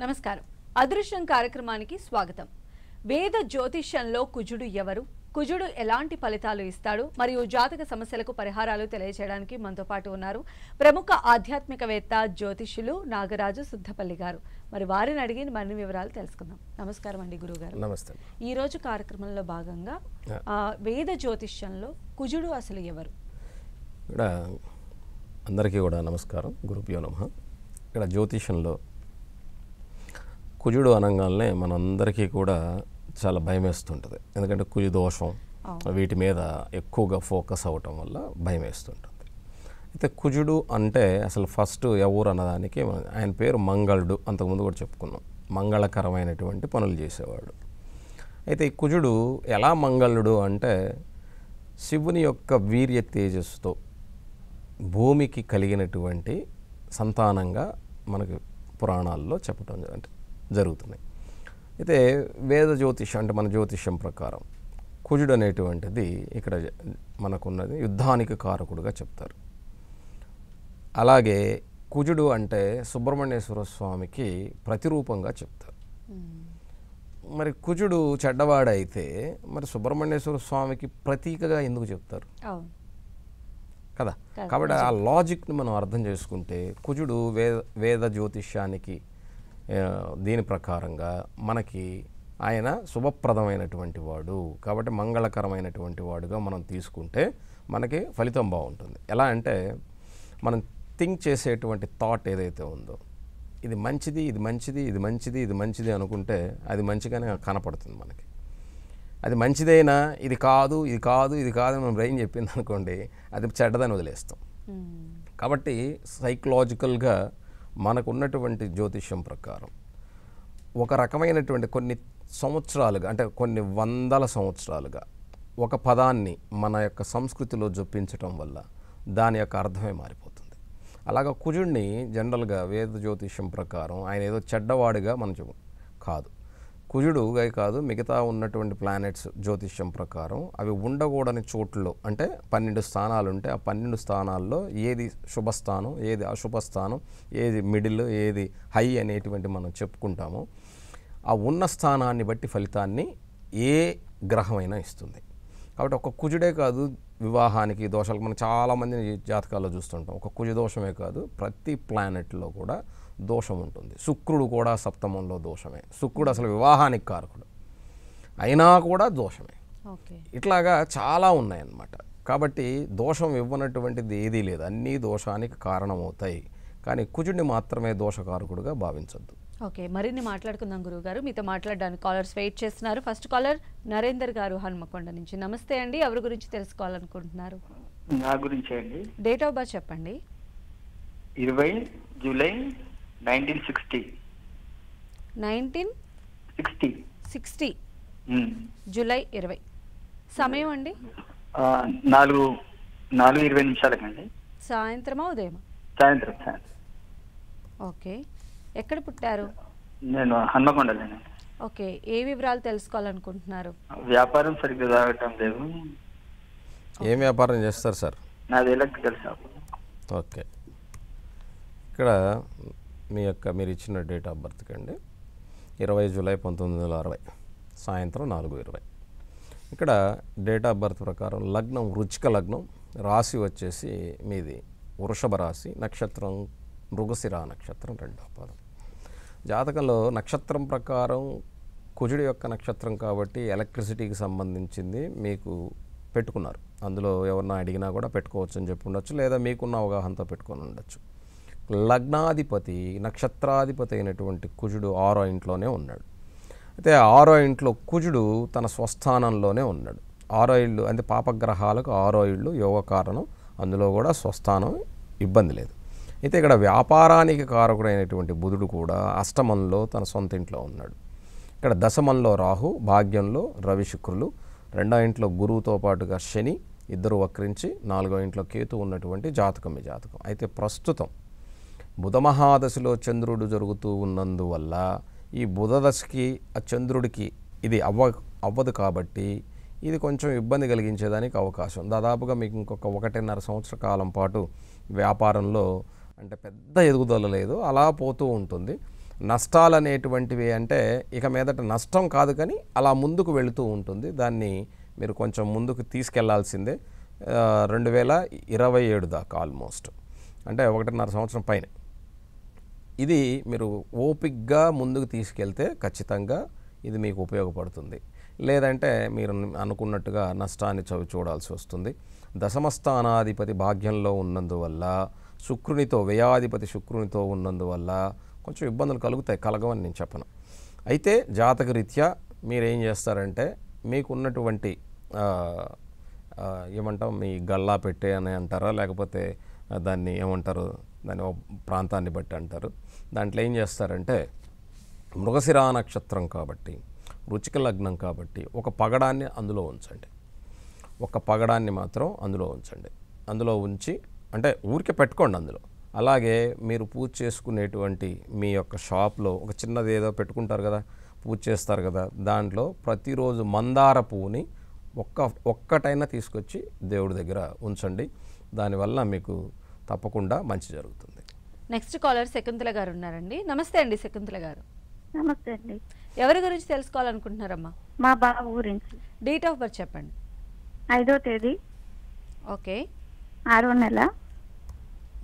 నమస్కారం. అదృష్టం కార్యక్రమానికి స్వాగతం. వేద జ్యోతిష్యంలో కుజుడు ఎవరు, కుజుడు ఎలాంటి ఫలితాలు ఇస్తాడు మరియు జాతక సమస్యలకు పరిహారాలు తెలియజేయడానికి మనతో పాటు ఉన్నారు ప్రముఖ ఆధ్యాత్మికవేత్త జ్యోతిష్యులు నాగరాజు సుద్దపల్లి గారు. మరి వారిని అడిగి మరిన్ని వివరాలు తెలుసుకుందాం. నమస్కారం అండి గురువుగారు. నమస్తే. ఈ రోజు కార్యక్రమంలో భాగంగా వేద జ్యోతిష్యంలో కుజుడు అసలు ఎవరు? ఇక్కడ అందరికీ కూడా నమస్కారం. గురుభ్యో నమః. ఇక్కడ జ్యోతిష్యంలో కుజుడు అనగానే మనందరికీ కూడా చాలా భయం వేస్తుంటుంది. ఎందుకంటే కుజు దోషం వీటి మీద ఎక్కువగా ఫోకస్ అవ్వటం వల్ల భయం వేస్తుంటుంది. అయితే కుజుడు అంటే అసలు ఫస్ట్ ఎవరు అన్నదానికి ఆయన పేరు మంగళుడు. అంతకుముందు కూడా చెప్పుకున్నాం. మంగళకరమైనటువంటి పనులు చేసేవాడు. అయితే ఈ కుజుడు ఎలా మంగళుడు అంటే శివుని యొక్క వీర్య తేజస్సుతో భూమికి కలిగినటువంటి సంతానంగా మనకి పురాణాల్లో చెప్పడం జరుగుతున్నాయి. అయితే వేద జ్యోతిష్యం అంటే మన జ్యోతిష్యం ప్రకారం కుజుడు అనేటువంటిది ఇక్కడ మనకున్నది యుద్ధానికి కారకుడుగా చెప్తారు. అలాగే కుజుడు అంటే సుబ్రహ్మణ్యేశ్వర స్వామికి ప్రతిరూపంగా చెప్తారు. మరి కుజుడు చెడ్డవాడైతే మరి సుబ్రహ్మణ్యేశ్వర స్వామికి ప్రతీకగా ఎందుకు చెప్తారు కదా? కాబట్టి ఆ లాజిక్ని మనం అర్థం చేసుకుంటే కుజుడు వేద జ్యోతిష్యానికి దీని ప్రకారంగా మనకి ఆయన శుభప్రదమైనటువంటి వాడు కాబట్టి మంగళకరమైనటువంటి వాడుగా మనం తీసుకుంటే మనకి ఫలితం బాగుంటుంది. ఎలా అంటే మనం థింక్ చేసేటువంటి థాట్ ఏదైతే ఉందో ఇది మంచిది, ఇది మంచిది, ఇది మంచిది, ఇది మంచిది అనుకుంటే అది మంచిగానే కనపడుతుంది మనకి. అది మంచిదైనా ఇది కాదు, ఇది కాదు, ఇది కాదు మనం బ్రెయిన్ చెప్పింది అనుకోండి అది చెడ్డదని వదిలేస్తాం. కాబట్టి సైకలాజికల్గా మనకు ఉన్నటువంటి జ్యోతిష్యం ప్రకారం ఒక రకమైనటువంటి కొన్ని సంవత్సరాలుగా అంటే కొన్ని వందల సంవత్సరాలుగా ఒక పదాన్ని మన యొక్క సంస్కృతిలో జొప్పించటం వల్ల దాని యొక్క అర్థమే మారిపోతుంది. అలాగా కుజుడిని జనరల్గా వేద జ్యోతిష్యం ప్రకారం ఆయన ఏదో చెడ్డవాడిగా మనం కాదు. కుజుడుగా కాదు మిగతా ఉన్నటువంటి ప్లానెట్స్ జ్యోతిష్యం ప్రకారం అవి ఉండకూడని చోట్లలో అంటే 12 స్థానాలు ఉంటే ఆ 12 స్థానాల్లో ఏది శుభస్థానం, ఏది అశుభస్థానం, ఏది మిడిల్, ఏది హై అనేటువంటి మనం చెప్పుకుంటామో ఆ ఉన్న స్థానాన్ని బట్టి ఫలితాన్ని ఏ గ్రహమైనా ఇస్తుంది. కాబట్టి ఒక కుజుడే కాదు వివాహానికి దోషాలకు మనం చాలామంది జాతకాల్లో చూస్తుంటాం. ఒక కుజు దోషమే కాదు ప్రతి ప్లానెట్లో కూడా దోషం ఉంటుంది. శుక్రుడు కూడా సప్తమంలో దోషమే. శుక్రుడు అసలు వివాహానికి కారకుడు అయినా కూడా దోషమే. ఇట్లాగా చాలా ఉన్నాయన్నమాట. కాబట్టి దోషం ఇవ్వనటువంటిది ఏదీ లేదు. అన్నీ దోషానికి కారణమవుతాయి. కానీ కుజుడిని మాత్రమే దోషకారకుడుగా భావించద్దు. ఓకే, మరిన్ని మాట్లాడుకుందాం గురువుగారు. మీతో మాట్లాడడానికి కాలర్స్ వెయిట్ చేస్తున్నారు. ఫస్ట్ కాలర్ నరేందర్ గారు హన్మకొండ నుంచి. నమస్తే అండి, ఎవరి గురించి తెలుసుకోవాలనుకుంటున్నారు? నా గురించి అండి. డేట్ ఆఫ్ బర్త్ చెప్పండి. 20 జూలై 1960. 1960 జూలై 20. సమయం అండి? 4:20 సాయంత్రమా ఉదయమా? సాయంత్రం. ఓకే, ఎక్కడ పుట్టారు? నేను హన్మకొండలేను. ఓకే, ఏ వివరాలు తెలుసుకోవాలనుకుంటున్నారు? వ్యాపారం సరిగ్గా జరగటం లేదు. ఏం వ్యాపారం చేస్తారు సార్? నాది ఎలక్ట్రికల్ షాప్. ఓకే, ఇక్కడ మీరు ఇచ్చిన డేట్ ఆఫ్ బర్త్కి అండి 20 జూలై 1960 సాయంత్రం 4:20. ఇక్కడ డేట్ ఆఫ్ బర్త్ ప్రకారం లగ్నం వృచ్చిక లగ్నం, రాశి వచ్చేసి మీది వృషభ రాశి, నక్షత్రం మృగశిర నక్షత్రం 2వ పాదం. జాతకంలో నక్షత్రం ప్రకారం కుజుడి యొక్క నక్షత్రం కాబట్టి ఎలక్ట్రిసిటీకి సంబంధించింది మీకు పెట్టుకున్నారు. అందులో ఎవరన్నా అడిగినా కూడా పెట్టుకోవచ్చు అని చెప్పి ఉండొచ్చు, లేదా మీకున్న అవగాహనతో పెట్టుకొని ఉండొచ్చు. లగ్నాధిపతి నక్షత్రాధిపతి అయినటువంటి కుజుడు 6వ ఇంట్లోనే ఉన్నాడు. అయితే 6వ ఇంట్లో కుజుడు తన స్వస్థానంలోనే ఉన్నాడు. 6వ ఇల్లు అంటే పాపగ్రహాలకు 6వ ఇల్లు యోగ కారణం, అందులో కూడా స్వస్థానం ఇబ్బంది లేదు. అయితే ఇక్కడ వ్యాపారానికి కారకుడైనటువంటి బుధుడు కూడా అష్టమంలో తన సొంత ఇంట్లో ఉన్నాడు. ఇక్కడ దశమంలో రాహు, భాగ్యంలో రవి శుక్రులు, 2వ ఇంట్లో గురువుతో పాటుగా శని ఇద్దరు వక్రించి 4వ ఇంట్లో కేతు ఉన్నటువంటి జాతకం ఈ జాతకం. అయితే ప్రస్తుతం బుధ మహాదశలో చంద్రుడు జరుగుతూ ఉన్నందువల్ల ఈ బుధ దశకి ఆ చంద్రుడికి ఇది అవ్వదు కాబట్టి ఇది కొంచెం ఇబ్బంది కలిగించేదానికి అవకాశం. దాదాపుగా మీకు ఇంకొక 1.5 సంవత్సర కాలం పాటు వ్యాపారంలో అంటే పెద్ద ఎదుగుదల లేదు, అలా పోతూ ఉంటుంది. నష్టాలు అనేటువంటివి అంటే ఇక మీదట నష్టం కాదు, కానీ అలా ముందుకు వెళుతూ ఉంటుంది. దాన్ని మీరు కొంచెం ముందుకు తీసుకెళ్లాల్సిందే. 2027 దాకా ఆల్మోస్ట్, అంటే 1.5 సంవత్సరం పైన ఇది మీరు ఓపిక్గా ముందుకు తీసుకెళ్తే ఖచ్చితంగా ఇది మీకు ఉపయోగపడుతుంది. లేదంటే మీరు అనుకున్నట్టుగా నష్టాన్ని చూడాల్సి వస్తుంది. దశమస్థానాధిపతి భాగ్యంలో ఉన్నందువల్ల శుక్రునితో, వ్యయాధిపతి శుక్రునితో ఉన్నందువల్ల కొంచెం ఇబ్బందులు కలగవని నేను చెప్పను. అయితే జాతకరీత్యా మీరు ఏం చేస్తారంటే మీకున్నటువంటి ఏమంటాం, మీ గల్లా పెట్టే అని అంటారా, లేకపోతే దాన్ని ఏమంటారు, దాని ప్రాంతాన్ని బట్టి అంటారు. దాంట్లో ఏం చేస్తారంటే మృగశిరా నక్షత్రం కాబట్టి, వృచ్చిక లగ్నం కాబట్టి ఒక పగడాన్ని అందులో ఉంచండి. ఒక పగడాన్ని మాత్రం అందులో ఉంచండి. అందులో ఉంచి అంటే ఊరికే పెట్టుకోండి అందులో. అలాగే మీరు పూజ చేసుకునేటువంటి మీ యొక్క షాప్లో ఒక చిన్నది ఏదో పెట్టుకుంటారు కదా, పూజ చేస్తారు కదా, దాంట్లో ప్రతిరోజు మందార పువ్వుని ఒక్కటైనా తీసుకొచ్చి దేవుడి దగ్గర ఉంచండి. దానివల్ల మీకు తప్పకుండా మంచి జరుగుతుంది. నెక్స్ట్ కాలర్ శకుంతల గారు ఉన్నారండి. నమస్తే అండి శకుంతల గారు. నమస్తే అండి. ఎవరి గురించి తెలుసుకోవాలనుకుంటున్నారమ్మా? మా బాబు గురించి. డేట్ ఆఫ్ బర్త్ చెప్పండి. 5వ తేదీ ఓకే 6వ నెల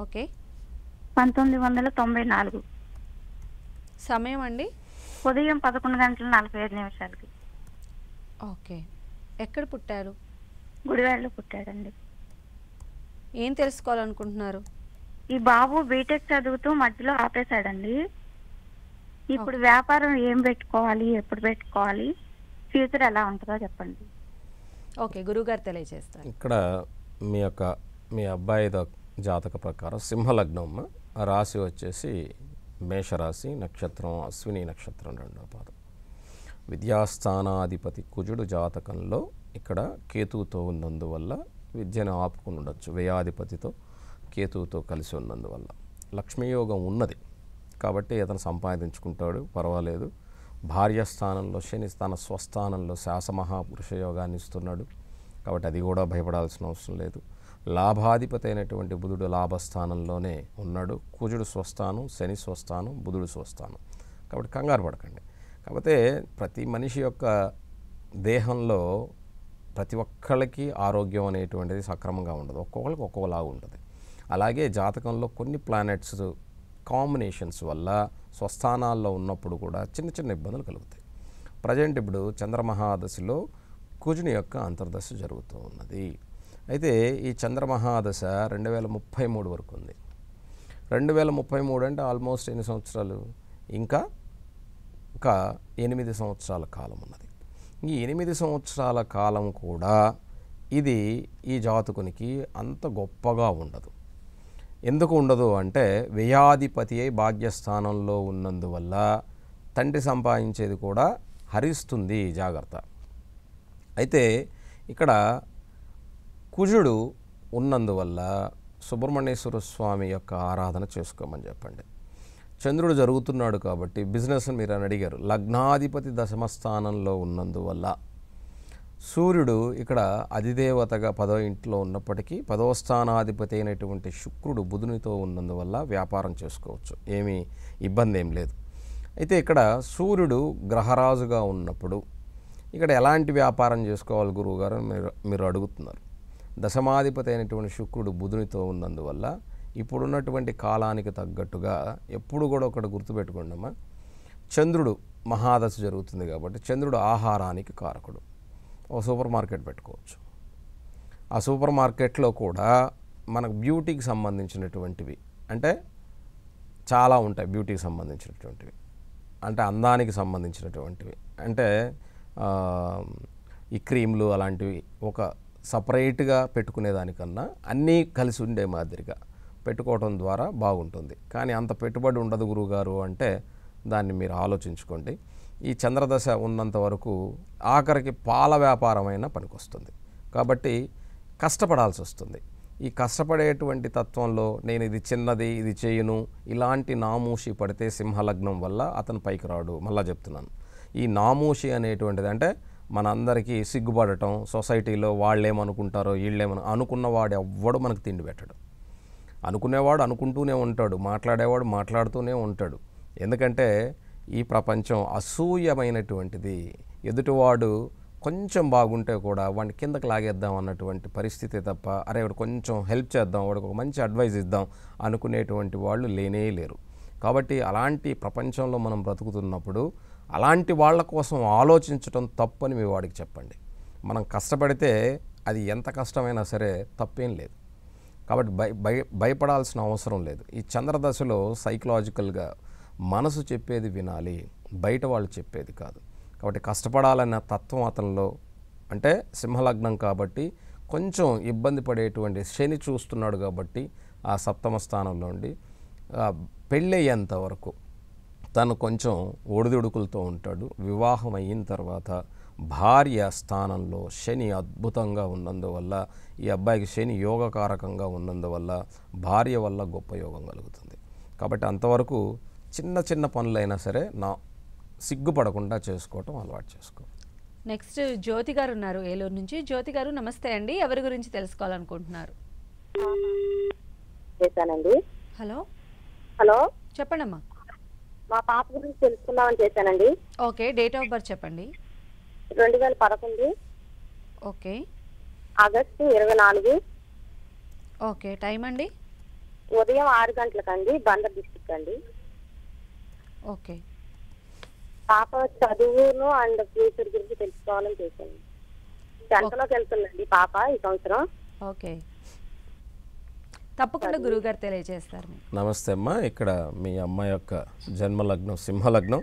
ఓకే 1994. సమయం అండి? ఉదయం 11:45 ఓకే. ఎక్కడ పుట్టారు? గుడివాడలో పుట్టాడండి. ఏం తెలుసుకోవాలనుకుంటున్నారు? ఈ బాబు బీటెక్ చదువుతూ మధ్యలో ఆపేశాడండి. ఇప్పుడు వ్యాపారం ఏం పెట్టుకోవాలి, ఎప్పుడు పెట్టుకోవాలి, ఫ్యూచర్ ఎలా ఉంటుందో చెప్పండి. ఓకే, గురువుగారు తెలియజేస్తారు. ఇక్కడ మీ అబ్బాయి జాతక ప్రకారం సింహలగ్నం, రాశి వచ్చేసి మేషరాశి, నక్షత్రం అశ్విని నక్షత్రం 2వ పాదం. విద్యాస్థానాధిపతి కుజుడు జాతకంలో ఇక్కడ కేతువుతో ఉన్నందువల్ల విద్యను ఆపుకుని ఉండొచ్చు. వ్యయాధిపతితో కేతువుతో కలిసి ఉన్నందువల్ల లక్ష్మీయోగం ఉన్నది కాబట్టి అతను సంపాదించుకుంటాడు, పర్వాలేదు. భార్యస్థానంలో శని తన స్వస్థానంలో శాసమహాపురుష యోగాన్ని ఇస్తున్నాడు కాబట్టి అది కూడా భయపడాల్సిన అవసరం లేదు. లాభాధిపతి అయినటువంటి బుధుడు లాభస్థానంలోనే ఉన్నాడు. కుజుడు స్వస్థానం, శని స్వస్థానం, బుధుడు స్వస్థానం కాబట్టి కంగారు పడకండి. కాకపోతే ప్రతి మనిషి యొక్క దేహంలో ప్రతి ఒక్కళ్ళకి ఆరోగ్యం అనేటువంటిది సక్రమంగా ఉండదు, ఒక్కొక్కరికి ఒక్కొక్కలాగా ఉంటుంది. అలాగే జాతకంలో కొన్ని ప్లానెట్స్ కాంబినేషన్స్ వల్ల స్వస్థానాల్లో ఉన్నప్పుడు కూడా చిన్న చిన్న ఇబ్బందులు కలుగుతాయి. ప్రజెంట్ ఇప్పుడు చంద్రమహాదశలో కుజుని యొక్క అంతర్దశ జరుగుతూ ఉన్నది. అయితే ఈ చంద్రమహాదశ 2033 వరకు ఉంది. 2033 అంటే ఆల్మోస్ట్ ఎన్ని సంవత్సరాలు? ఇంకా 8 సంవత్సరాల కాలం ఉన్నది. ఈ 8 సంవత్సరాల కాలం కూడా ఇది ఈ జాతకునికి అంత గొప్పగా ఉండదు. ఎందుకు ఉండదు అంటే వ్యయాధిపతి అయి భాగ్యస్థానంలో ఉన్నందువల్ల తండ్రి సంపాదించేది కూడా హరిస్తుంది, జాగ్రత్త. అయితే ఇక్కడ కుజుడు ఉన్నందువల్ల సుబ్రహ్మణ్యేశ్వర స్వామి యొక్క ఆరాధన చేసుకోమని చెప్పండి. చంద్రుడు జరుగుతున్నాడు కాబట్టి బిజినెస్ మీరు అని అడిగారు. లగ్నాధిపతి దశమస్థానంలో ఉన్నందువల్ల సూర్యుడు ఇక్కడ అధిదేవతగా 10వ ఇంట్లో ఉన్నప్పటికీ 10వ స్థానాధిపతి అయినటువంటి శుక్రుడు బుధునితో ఉన్నందువల్ల వ్యాపారం చేసుకోవచ్చు, ఏమీ ఇబ్బంది ఏం లేదు. అయితే ఇక్కడ సూర్యుడు గ్రహరాజుగా ఉన్నప్పుడు ఇక్కడ ఎలాంటి వ్యాపారం చేసుకోవాలి గురువుగారు మీరు అడుగుతున్నారు. దశమాధిపతి అయినటువంటి శుక్రుడు బుధునితో ఉన్నందువల్ల ఇప్పుడున్నటువంటి కాలానికి తగ్గట్టుగా ఎప్పుడు కూడా ఒకటి గుర్తుపెట్టుకోండి అమ్మా, చంద్రుడు మహాదశ జరుగుతుంది కాబట్టి చంద్రుడు ఆహారానికి కారకుడు. ఒక సూపర్ మార్కెట్ పెట్టుకోవచ్చు. ఆ సూపర్ మార్కెట్లో కూడా మనకు బ్యూటీకి సంబంధించినటువంటివి అంటే చాలా ఉంటాయి. బ్యూటీకి సంబంధించినటువంటివి అంటే అందానికి సంబంధించినటువంటివి అంటే ఈ క్రీమ్లు అలాంటివి ఒక సపరేట్గా పెట్టుకునేదానికన్నా అన్నీ కలిసి ఉండే మాదిరిగా పెట్టుకోవడం ద్వారా బాగుంటుంది. కానీ అంత పెట్టుబడి ఉండదు గురువుగారు అంటే దాన్ని మీరు ఆలోచించుకోండి. ఈ చంద్రదశ ఉన్నంత వరకు ఆఖరికి పాల వ్యాపారమైనా పనికొస్తుంది కాబట్టి కష్టపడాల్సి వస్తుంది. ఈ కష్టపడేటువంటి తత్వంలో నేను ఇది చిన్నది ఇది చేయను ఇలాంటి నామూషి పడితే సింహలగ్నం వల్ల అతను పైకి రాడు. మళ్ళా చెప్తున్నాను, ఈ నామూషి అనేటువంటిది అంటే మనందరికీ సిగ్గుపడటం, సొసైటీలో వాళ్ళేమనుకుంటారో అనుకున్నవాడు ఎవ్వడు మనకు తిండి పెట్టడు. అనుకునేవాడు అనుకుంటూనే ఉంటాడు, మాట్లాడేవాడు మాట్లాడుతూనే ఉంటాడు. ఎందుకంటే ఈ ప్రపంచం అసూయమైనటువంటిది. ఎదుటివాడు కొంచెం బాగుంటే కూడా వాడిని కిందకి లాగేద్దాం అన్నటువంటి పరిస్థితి తప్ప, అరే వాడు కొంచెం హెల్ప్ చేద్దాం, వాడికి ఒక మంచి అడ్వైజ్ ఇద్దాం అనుకునేటువంటి వాళ్ళు లేనే లేరు. కాబట్టి అలాంటి ప్రపంచంలో మనం బ్రతుకుతున్నప్పుడు అలాంటి వాళ్ళ కోసం ఆలోచించడం తప్పని మీ వాడికి చెప్పండి. మనం కష్టపడితే అది ఎంత కష్టమైనా సరే తప్పేం లేదు. కాబట్టి భయపడాల్సిన అవసరం లేదు. ఈ చంద్రదశలో సైకలాజికల్గా మనసు చెప్పేది వినాలి, బయట వాళ్ళు చెప్పేది కాదు. కాబట్టి కష్టపడాలన్న తత్వం అతనిలో, అంటే సింహలగ్నం కాబట్టి కొంచెం ఇబ్బంది పడేటువంటి శని చూస్తున్నాడు కాబట్టి ఆ సప్తమ స్థానంలో ఉండి పెళ్ళయ్యేంత వరకు తను కొంచెం ఒడిదుడుకులతో ఉంటాడు. వివాహం అయిన తర్వాత భార్య స్థానంలో శని అద్భుతంగా ఉన్నందువల్ల, ఈ అబ్బాయికి శని యోగకారకంగా ఉన్నందువల్ల భార్య వల్ల గొప్ప యోగం కలుగుతుంది. కాబట్టి అంతవరకు చిన్న చిన్న పనులైనా సరే సిగ్గుపడకుండా చేసుకోవటం అలవాటు చేసుకో. నెక్స్ట్ జ్యోతి గారు ఉన్నారు ఏలూరు నుంచి. జ్యోతి గారు నమస్తే అండి, ఎవరి గురించి తెలుసుకోవాలనుకుంటున్నారు? హలో హలో, చెప్పండమ్మా. మా పాప గురించి తెలుసుకుందామని చేశానండి. ఓకే, డేట్ ఆఫ్ బర్త్ చెప్పండి. 2011 ఓకే, ఆగస్టు 24. ఓకే, టైం అండి? ఉదయం 6 గంటలకండి, బందర్ డిస్ట్రిక్ట్ అండి. ఓకే, పాప చదువును అండ్ ఫ్యూచర్ గురించి తెలుసుకోవాలని చేశాను. 10th లోకి వెళ్తుందండి పాప ఈ సంవత్సరం. ఓకే, తప్పకుండా గురువుగారు తెలియజేస్తారు. నమస్తే అమ్మా. ఇక్కడ మీ అమ్మాయి యొక్క జన్మలగ్నం సింహలగ్నం,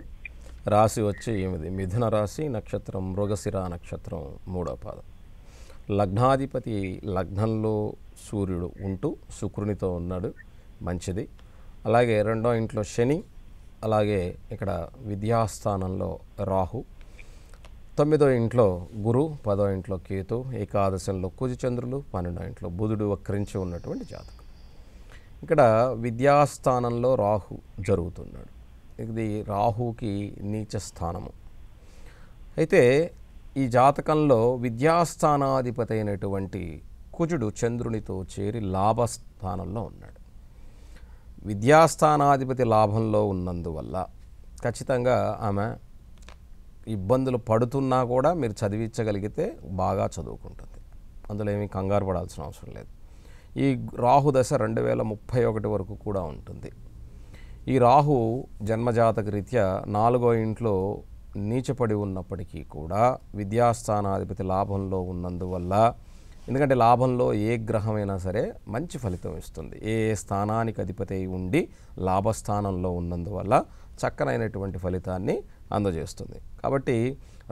రాశి వచ్చి 8 మిథున రాశి, నక్షత్రం మృగశిర, నక్షత్రం 3వ పాదం. లగ్నాధిపతి లగ్నంలో సూర్యుడు ఉంటూ శుక్రునితో ఉన్నాడు, మంచిది. అలాగే 2వ ఇంట్లో శని, అలాగే ఇక్కడ విద్యాస్థానంలో రాహు, 9వ ఇంట్లో గురు, 10వ ఇంట్లో కేతు, ఏకాదశంలో కుజచంద్రులు, 12వ ఇంట్లో బుధుడు వక్రించి ఉన్నటువంటి జాతకం. ఇక్కడ విద్యాస్థానంలో రాహు జరుగుతున్నాడు. ఇది రాహుకి నీచ స్థానము. అయితే ఈ జాతకంలో విద్యాస్థానాధిపతి అయినటువంటి కుజుడు చంద్రునితో చేరి లాభస్థానంలో ఉన్నాడు. విద్యాస్థానాధిపతి లాభంలో ఉన్నందువల్ల ఖచ్చితంగా ఆమె ఇబ్బందులు పడుతున్నా కూడా మీరు చదివించగలిగితే బాగా చదువుకుంటుంది. అందులో ఏమీ కంగారు పడాల్సిన అవసరం లేదు. ఈ రాహు దశ 2031 వరకు కూడా ఉంటుంది. ఈ రాహు జన్మజాతక రీత్యా 4వ ఇంట్లో నీచపడి ఉన్నప్పటికీ కూడా విద్యాస్థానాధిపతి లాభంలో ఉన్నందువల్ల, ఎందుకంటే లాభంలో ఏ గ్రహమైనా సరే మంచి ఫలితం ఇస్తుంది. ఏ స్థానానికి అధిపతి ఉండి లాభస్థానంలో ఉన్నందువల్ల చక్కనైనటువంటి ఫలితాన్ని అందజేస్తుంది. కాబట్టి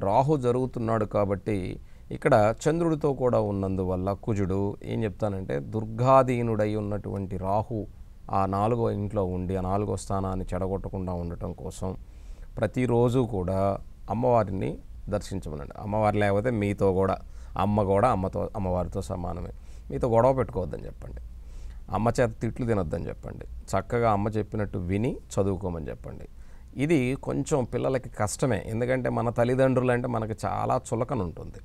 రాహు జరుగుతున్నాడు కాబట్టి ఇక్కడ చంద్రుడితో కూడా ఉన్నందువల్ల కుజుడు ఏం చెప్తానంటే, దుర్గాధీనుడై ఉన్నటువంటి రాహు ఆ 4వ ఇంట్లో ఉండి ఆ 4వ స్థానాన్ని చెడగొట్టకుండా ఉండటం కోసం ప్రతిరోజు కూడా అమ్మవారిని దర్శించమనండి. అమ్మవారు లేకపోతే మీతో కూడా అమ్మవారితో సమానమే. మీతో గొడవ పెట్టుకోవద్దని చెప్పండి, అమ్మ చేత తిట్లు తినొద్దని చెప్పండి, చక్కగా అమ్మ చెప్పినట్టు విని చదువుకోమని చెప్పండి. ఇది కొంచెం పిల్లలకి కష్టమే, ఎందుకంటే మన తల్లిదండ్రులు అంటే మనకు చాలా చులకన ఉంటుంది.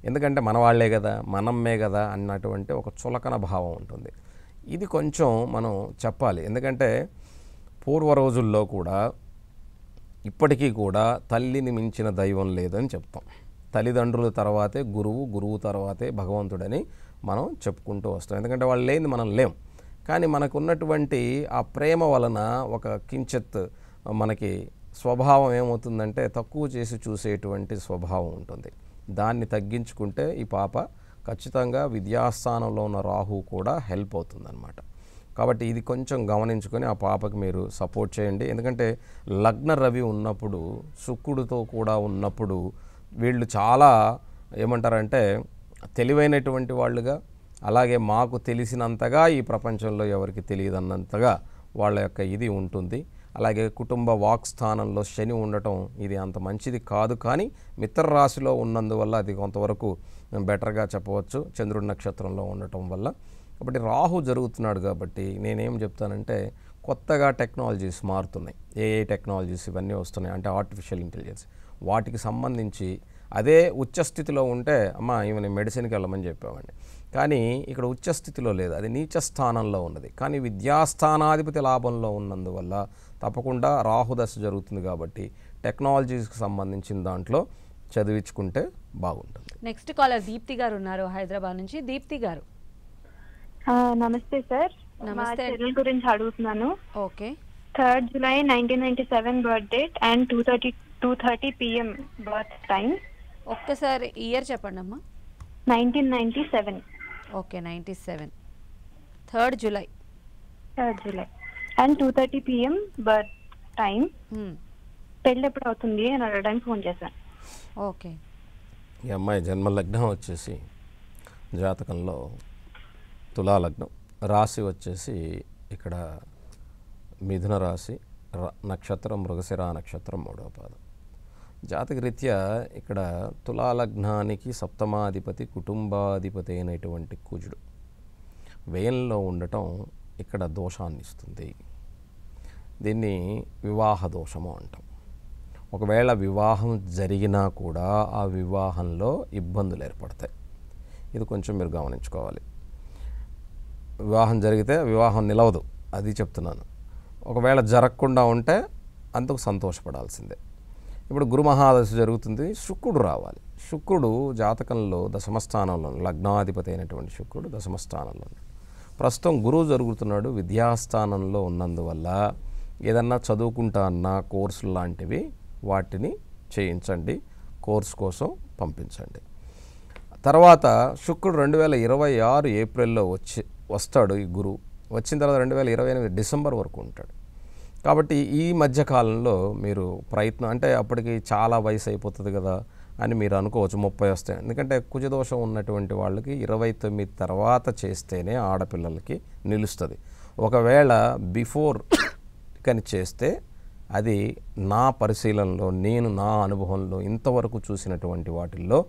ఎందుకంటే మన వాళ్ళే కదా, మనమ్మే కదా అన్నటువంటి ఒక చులకన భావం ఉంటుంది. ఇది కొంచెం మనం చెప్పాలి. ఎందుకంటే పూర్వ రోజుల్లో కూడా ఇప్పటికీ కూడా తల్లిని మించిన దైవం లేదని చెప్తాం. తల్లిదండ్రుల తర్వాతే గురువు, గురువు తర్వాతే భగవంతుడని మనం చెప్పుకుంటూ వస్తాం. ఎందుకంటే వాళ్ళు లేని మనం లేం. కానీ మనకు ఉన్నటువంటి ఆ ప్రేమ వలన ఒక కించిత్ మనకి స్వభావం ఏమవుతుందంటే తక్కువ చేసి చూసేటువంటి స్వభావం ఉంటుంది. దాన్ని తగ్గించుకుంటే ఈ పాప ఖచ్చితంగా విద్యాస్థానంలో ఉన్న రాహు కూడా హెల్ప్ అవుతుందన్నమాట. కాబట్టి ఇది కొంచెం గమనించుకొని ఆ పాపకి మీరు సపోర్ట్ చేయండి. ఎందుకంటే లగ్న రవి ఉన్నప్పుడు, శుక్రుడితో కూడా ఉన్నప్పుడు వీళ్ళు చాలా ఏమంటారంటే తెలివైనటువంటి వాళ్ళుగా, అలాగే మాకు తెలిసినంతగా ఈ ప్రపంచంలో ఎవరికి తెలియదన్నంతగా వాళ్ళ యొక్క ఇది ఉంటుంది. అలాగే కుటుంబ వాక్ స్థానంలో శని ఉండటం ఇది అంత మంచిది కాదు, కానీ మిత్ర రాశిలో ఉన్నందువల్ల అది కొంతవరకు బెటర్గా చెప్పవచ్చు, చంద్రుడి నక్షత్రంలో ఉండటం వల్ల. కాబట్టి రాహు జరుగుతున్నాడు కాబట్టి నేనేం చెప్తానంటే, కొత్తగా టెక్నాలజీస్ మారుతున్నాయి, ఏఐ టెక్నాలజీస్ ఇవన్నీ వస్తున్నాయి, అంటే ఆర్టిఫిషియల్ ఇంటెలిజెన్స్. వాటికి సంబంధించి అదే ఉచ్చస్థితిలో ఉంటే అమ్మ ఈమెని మెడిసిన్కి వెళ్ళమని చెప్పామండి, కానీ ఇక్కడ ఉచ్చస్థితిలో లేదు, అది నీచ స్థానంలో ఉన్నది. కానీ విద్యాస్థానాధిపతి లాభంలో ఉన్నందువల్ల తప్పకుండా రాహు దశ జరుగుతుంది కాబట్టి టెక్నాలజీస్కి సంబంధించిన దాంట్లో చదివించుకుంటే బాగుంటుంది. నెక్స్ట్ కాలర్ దీప్తి గారు ఉన్నారు హైదరాబాద్ నుంచి. దీప్తి గారు నమస్తే సార్. మా నమస్తే. చెల్లెల గురించి అడుగుతున్నాను. Okay. 3rd July 1997 birth date and 2:30 PM birth time. ఒక్కసారి ఇయర్ చెప్పండి అమ్మా. 1997. Okay, 97. 3rd July. 3rd July and 2:30 PM birth time. పెళ్ళి ఎప్పుడు అవుతుంది అని అడగడానికి ఫోన్ చేశాను. ఓకే. ఈ అమ్మాయి జన్మ లగ్నం వచ్చేసి జాతకంలో తులా లగ్నం, రాశి వచ్చేసి ఇక్కడ మిథున రాశి, నక్షత్రం మృగశిర నక్షత్రం 3వ పాదం. జాతకరీత్యా ఇక్కడ తులా లగ్నానికి సప్తమాధిపతి కుటుంబాధిపతి అయినటువంటి కుజుడు వ్యయంలో ఉండటం ఇక్కడ దోషాన్ని ఇస్తుంది. దీన్ని వివాహ దోషము అంటాం. ఒకవేళ వివాహం జరిగినా కూడా ఆ వివాహంలో ఇబ్బందులు ఏర్పడతాయి. ఇది కొంచెం మీరు గమనించుకోవాలి. వివాహం జరిగితే వివాహం నిలవదు, అది చెప్తున్నాను. ఒకవేళ జరగకుండా ఉంటే అందుకు సంతోషపడాల్సిందే. ఇప్పుడు గురు మహాదశ జరుగుతుంది, శుక్రుడు రావాలి. శుక్రుడు జాతకంలో దశమస్థానంలో, లగ్నాధిపతి అయినటువంటి శుక్రుడు దశమస్థానంలో ఉన్నాడు. ప్రస్తుతం గురువు జరుగుతున్నాడు విద్యాస్థానంలో ఉన్నందువల్ల ఏదన్నా చదువుకుంటా అన్న కోర్సులు లాంటివి వాటిని చేయించండి, కోర్సు కోసం పంపించండి. తర్వాత శుక్రుడు 2026 ఏప్రిల్లో వస్తాడు. ఈ గురువు వచ్చిన తర్వాత 2028 డిసెంబర్ వరకు ఉంటాడు. కాబట్టి ఈ మధ్యకాలంలో మీరు ప్రయత్నం, అంటే అప్పటికి చాలా వయసు అయిపోతుంది కదా అని మీరు అనుకోవచ్చు, 30 వస్తాయి. ఎందుకంటే కుజదోషం ఉన్నటువంటి వాళ్ళకి 29 తర్వాత చేస్తేనే ఆడపిల్లలకి నిలుస్తుంది. ఒకవేళ బిఫోర్ కానీ చేస్తే అది నా పరిశీలనలో, నేను నా అనుభవంలో ఇంతవరకు చూసినటువంటి వాటిల్లో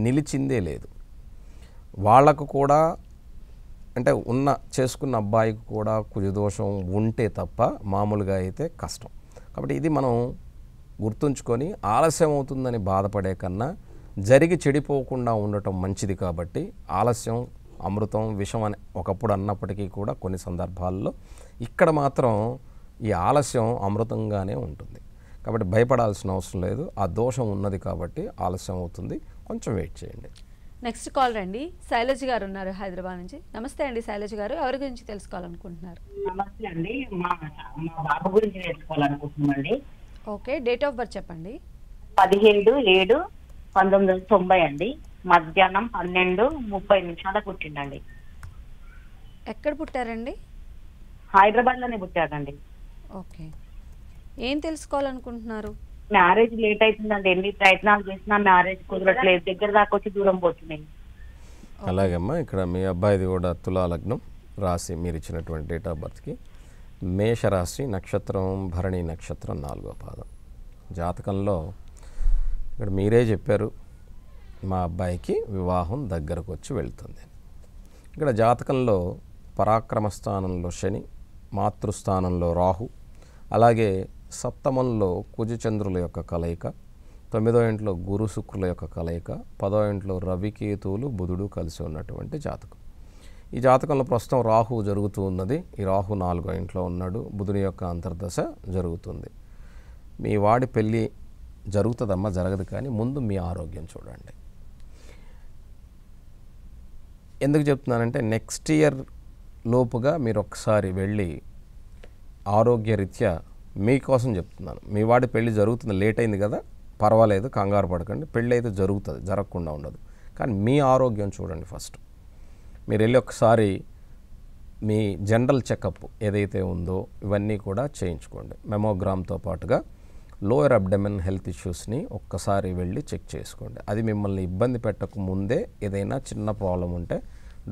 నిలిచిందే లేదు. వాళ్ళకు కూడా అంటే చేసుకున్న అబ్బాయికి కూడా కుజదోషం ఉంటే తప్ప మామూలుగా అయితే కష్టం. కాబట్టి ఇది మనం గుర్తుంచుకొని ఆలస్యం అవుతుందని బాధపడే కన్నా జరిగి చెడిపోకుండా ఉండటం మంచిది. కాబట్టి ఆలస్యం అమృతం విషం అని ఒకప్పుడు అన్నప్పటికీ కూడా కొన్ని సందర్భాల్లో ఇక్కడ మాత్రం ఈ ఆలస్యం అమృతంగానే ఉంటుంది. కాబట్టి భయపడాల్సిన అవసరం లేదు. ఆ దోషం ఉన్నది కాబట్టి ఆలస్యం అవుతుంది, కొంచెం వెయిట్ చేయండి. నెక్స్ట్ కాల్ రండి. శైలజ్ గారు ఉన్నారు హైదరాబాద్ నుంచి. నమస్తే అండి శైలజ్ గారు, ఎవరి గురించి తెలుసుకోవాలనుకుంటున్నారు? నమస్తే అండి, మా బాబు గురించి తెలుసుకోవాలనుకుంటున్నామండి. ఓకే, డేట్ ఆఫ్ బర్త్ చెప్పండి. 17/7/1990 అండి. మధ్యాహ్నం 12:30 పుట్టిండండి. ఎక్కడ పుట్టారండి? హైదరాబాద్ లోనే పుట్టారండి. ఓకే, ఏం తెలుసుకోవాలనుకుంటున్నారు? మ్యారేజ్ లేట్ అవుతుందండి. ఎన్ని ప్రయత్నాలు చేసినా మ్యారేజ్ కుదరట్లేదు, దగ్గర దాకా వచ్చి దూరం పోతున్నాయి. అలాగేమ్మా, ఇక్కడ మీ అబ్బాయిది కూడా తులా లగ్నం, రాశి మీరు ఇచ్చినటువంటి డేట్ ఆఫ్ బర్త్కి మేషరాశి, నక్షత్రం భరణి నక్షత్రం 4వ పాదం. జాతకంలో ఇక్కడ మీరే చెప్పారు మా అబ్బాయికి వివాహం దగ్గరకు వచ్చి వెళ్తుంది. ఇక్కడ జాతకంలో పరాక్రమ స్థానంలో శని, మాతృస్థానంలో రాహు, అలాగే సప్తమంలో కుజచంద్రుల యొక్క కలయిక, 9వ ఇంట్లో గురు శుక్రుల యొక్క కలయిక, 10వ ఇంట్లో రవికేతువులు బుధుడు కలిసి ఉన్నటువంటి జాతకం. ఈ జాతకంలో ప్రస్తుతం రాహు జరుగుతూ ఉన్నది. ఈ రాహు 4వ ఇంట్లో ఉన్నాడు. బుధుని యొక్క అంతర్దశ జరుగుతుంది. మీ వాడి పెళ్ళి జరుగుతుందమ్మా, జరగదు. కానీ ముందు మీ ఆరోగ్యం చూడండి. ఎందుకు చెప్తున్నానంటే నెక్స్ట్ ఇయర్ లోపుగా మీరు ఒకసారి వెళ్ళి ఆరోగ్యరీత్యా మీకోసం చెప్తున్నాను. మీ వాడి పెళ్ళి జరుగుతుంది, లేట్ అయింది కదా, పర్వాలేదు, కంగారు పడకండి. పెళ్ళి అయితే జరుగుతుంది, జరగకుండా ఉండదు. కానీ మీ ఆరోగ్యం చూడండి ఫస్ట్. మీరు వెళ్ళి ఒకసారి మీ జనరల్ చెకప్ ఏదైతే ఉందో ఇవన్నీ కూడా చేయించుకోండి. మెమోగ్రామ్తో పాటుగా లోయర్ అబ్డమెన్ హెల్త్ ఇష్యూస్ని ఒక్కసారి వెళ్ళి చెక్ చేసుకోండి. అది మిమ్మల్ని ఇబ్బంది పెట్టక ముందే ఏదైనా చిన్న ప్రాబ్లం ఉంటే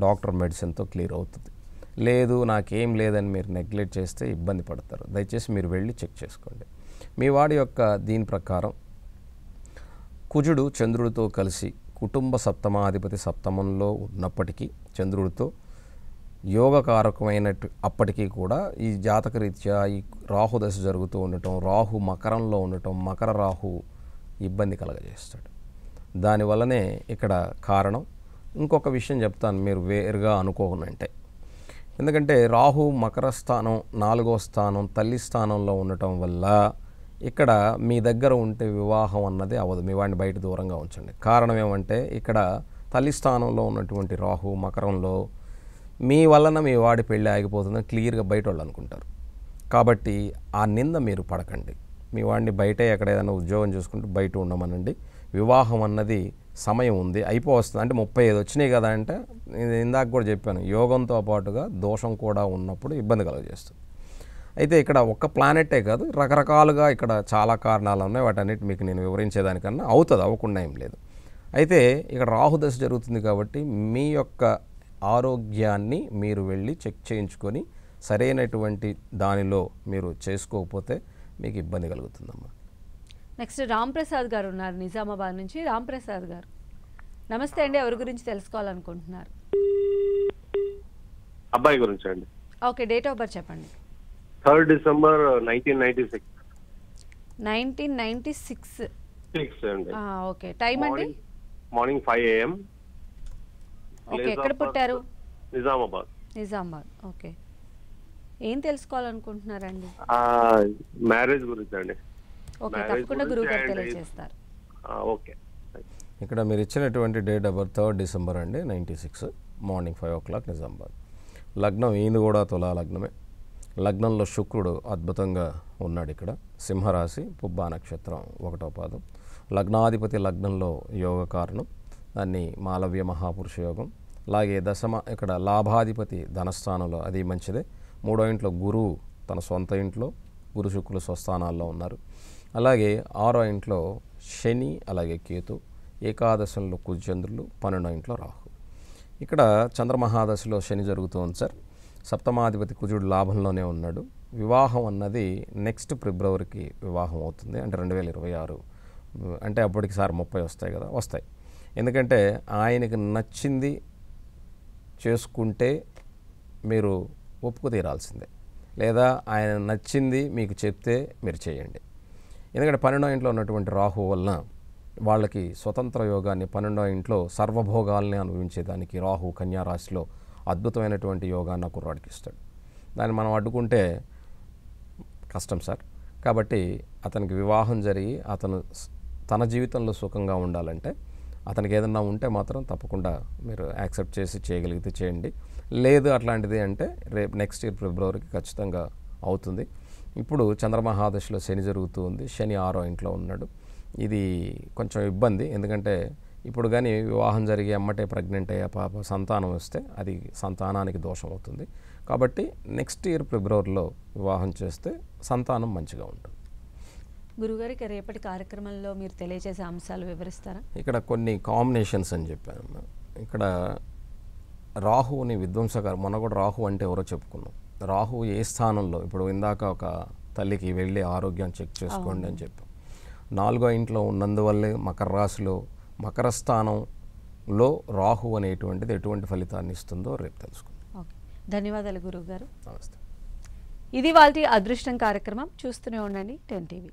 డాక్టర్ మెడిసిన్తో క్లియర్ అవుతుంది. లేదు నాకేం లేదని మీరు నెగ్లెక్ట్ చేస్తే ఇబ్బంది పడతారు. దయచేసి మీరు వెళ్ళి చెక్ చేసుకోండి. మీ వాడి యొక్క దీని ప్రకారం కుజుడు చంద్రుడితో కలిసి కుటుంబ సప్తమాధిపతి సప్తమంలో ఉన్నప్పటికీ చంద్రుడితో యోగకారకమైనట్టు అప్పటికీ కూడా ఈ జాతకరీత్యా ఈ రాహు దశ జరుగుతూ ఉండటం, రాహు మకరంలో ఉండటం, మకర రాహు ఇబ్బంది కలగజేస్తాడు. దానివల్లనే ఇక్కడ కారణం. ఇంకొక విషయం చెప్తాను, మీరు వేరుగా అనుకోనంటే ఎందుకంటే రాహు మకర స్థానం 4వ స్థానం తల్లి స్థానంలో ఉండటం వల్ల ఇక్కడ మీ దగ్గర ఉంటే వివాహం అన్నది అవ్వదు. మీ వాడిని బయట దూరంగా ఉంచండి. కారణం ఏమంటే ఇక్కడ తల్లి స్థానంలో ఉన్నటువంటి రాహు మకరంలో మీ వలన మీ వాడి పెళ్ళి ఆగిపోతుందని క్లియర్గా బయట వాళ్ళు అనుకుంటారు. కాబట్టి ఆ నింద మీరు పడకండి. మీ వాడిని బయటే ఎక్కడ ఏదైనా ఉద్యోగం చేసుకుంటూ బయట ఉండమనండి. వివాహం అన్నది సమయం ఉంది, అయిపోవస్తుంది. అంటే 35 వచ్చినాయి కదా అంటే ఇందాక కూడా చెప్పాను, యోగంతో పాటుగా దోషం కూడా ఉన్నప్పుడు ఇబ్బంది కలుగజేస్తుంది. అయితే ఇక్కడ ఒక్క ప్లానెటే కాదు, రకరకాలుగా ఇక్కడ చాలా కారణాలు ఉన్నాయి. వాటన్నిటి మీకు నేను వివరించేదానికన్నా అవుతుంది, అవ్వకుండా ఏం లేదు. అయితే ఇక్కడ రాహుదశ జరుగుతుంది కాబట్టి మీ యొక్క ఆరోగ్యాన్ని మీరు వెళ్ళి చెక్ చేయించుకొని సరైనటువంటి దానిలో మీరు చేసుకోకపోతే మీకు ఇబ్బంది కలుగుతుందమ్మా. నెక్స్ట్ రాంప్రసాద్ గారు ఉన్నారు నిజామాబాద్ నుంచి. రాంప్రసాద్ గారు నమస్తే అండి, ఎవరి గురించి తెలుసుకోవాలనుకుంటున్నారు? అబ్బాయి గురించి అండి. ఓకే, డేట్ ఆఫ్ బర్త్ చెప్పండి. 3rd December 1996. 1996 అండి. ఓకే, టైం అండి? Morning 5 AM. ఓకే, ఎక్కడ పుట్టారు? నిజామాబాద్. నిజామాబాద్. ఓకే, ఏం తెలుసుకోవాలనుకుంటున్నారండి? మ్యారేజ్ గురించి అండి. ఓకే, తప్పకుండా గురువు గారు తెలియజేస్తారు. ఓకే. ఇక్కడ మీరు ఇచ్చినటువంటి date of birth 3rd December అండి 96 మార్నింగ్ 5 o'clock నిజామాబాద్. లగ్నం ఈయన కూడా తులా లగ్నమే. లగ్నంలో శుక్రుడు అద్భుతంగా ఉన్నాడు. ఇక్కడ సింహరాశి, పుబ్బా నక్షత్రం 1వ పాదం. లగ్నాధిపతి లగ్నంలో యోగ కారణం, దాన్ని మాలవ్య మహాపురుష యోగం. అలాగే ఇక్కడ లాభాధిపతి ధనస్థానంలో, అది మంచిదే. 3వ ఇంట్లో గురువు తన సొంత ఇంట్లో, గురు శుక్రులు స్వస్థానాల్లో ఉన్నారు. అలాగే 6వ ఇంట్లో శని, అలాగే కేతు. ఏకాదశంలో కుజచంద్రులు, 12వ ఇంట్లో రాహు. ఇక్కడ చంద్రమహాదశలో శని జరుగుతుంది సార్. సప్తమాధిపతి కుజుడు లాభంలోనే ఉన్నాడు. వివాహం అన్నది నెక్స్ట్ ఫిబ్రవరికి వివాహం అవుతుంది, అంటే 2026. అంటే అప్పటికి సార్ 30 వస్తాయి కదా, వస్తాయి. ఎందుకంటే ఆయనకి నచ్చింది చేసుకుంటే మీరు ఒప్పుకు తీరాల్సిందే, లేదా ఆయన నచ్చింది మీకు చెప్తే మీరు చేయండి. ఎందుకంటే 12వ ఇంట్లో ఉన్నటువంటి రాహు వలన వాళ్ళకి స్వతంత్ర యోగాన్ని, 12వ ఇంట్లో సర్వభోగాల్ని అనుభవించేదానికి రాహు కన్యా రాశిలో అద్భుతమైనటువంటి యోగాన్ని ఆ కుర్రాడికి ఇస్తాడు. దాన్ని మనం అడ్డుకుంటే కష్టం సార్. కాబట్టి అతనికి వివాహం జరిగి అతను తన జీవితంలో సుఖంగా ఉండాలంటే, అతనికి ఏదన్నా ఉంటే మాత్రం తప్పకుండా మీరు యాక్సెప్ట్ చేసి చేయగలిగితే చేయండి. లేదు అట్లాంటిది అంటే రేపు నెక్స్ట్ ఇయర్ ఫిబ్రవరికి ఖచ్చితంగా అవుతుంది. ఇప్పుడు చంద్రమహాదశలో శని జరుగుతూ ఉంది. శని 6వ ఇంట్లో ఉన్నాడు. ఇది కొంచెం ఇబ్బంది, ఎందుకంటే ఇప్పుడు కానీ వివాహం జరిగి అమ్మటే ప్రెగ్నెంట్ అయ్యే పాప సంతానం వస్తే అది సంతానానికి దోషం అవుతుంది. కాబట్టి నెక్స్ట్ ఇయర్ ఫిబ్రవరిలో వివాహం చేస్తే సంతానం మంచిగా ఉంటుంది. గురుగారికి రేపటి కార్యక్రమంలో మీరు తెలియజేసే అంశాలు వివరిస్తారా? ఇక్కడ కొన్ని కాంబినేషన్స్ అని చెప్పాను. ఇక్కడ రాహువుని విధ్వంసకరం, మొన్న కూడా రాహు అంటే ఎవరో చెప్పుకున్నాం. రాహు ఏ స్థానంలో, ఇప్పుడు ఇందాక ఒక తల్లికి వెళ్ళి ఆరోగ్యం చెక్ చేసుకోండి అని చెప్పాం. 4వ ఇంట్లో ఉన్నందువల్లే మకర రాశిలో మకర స్థానంలో రాహు అనేటువంటిది ఎటువంటి ఫలితాన్ని ఇస్తుందో రేపు తెలుసుకుందాం. ఓకే, ధన్యవాదాలు గురువు గారు. నమస్తే. ఇది వాళ్ళ అదృష్టం కార్యక్రమం. చూస్తూనే ఉండండి 10 TV.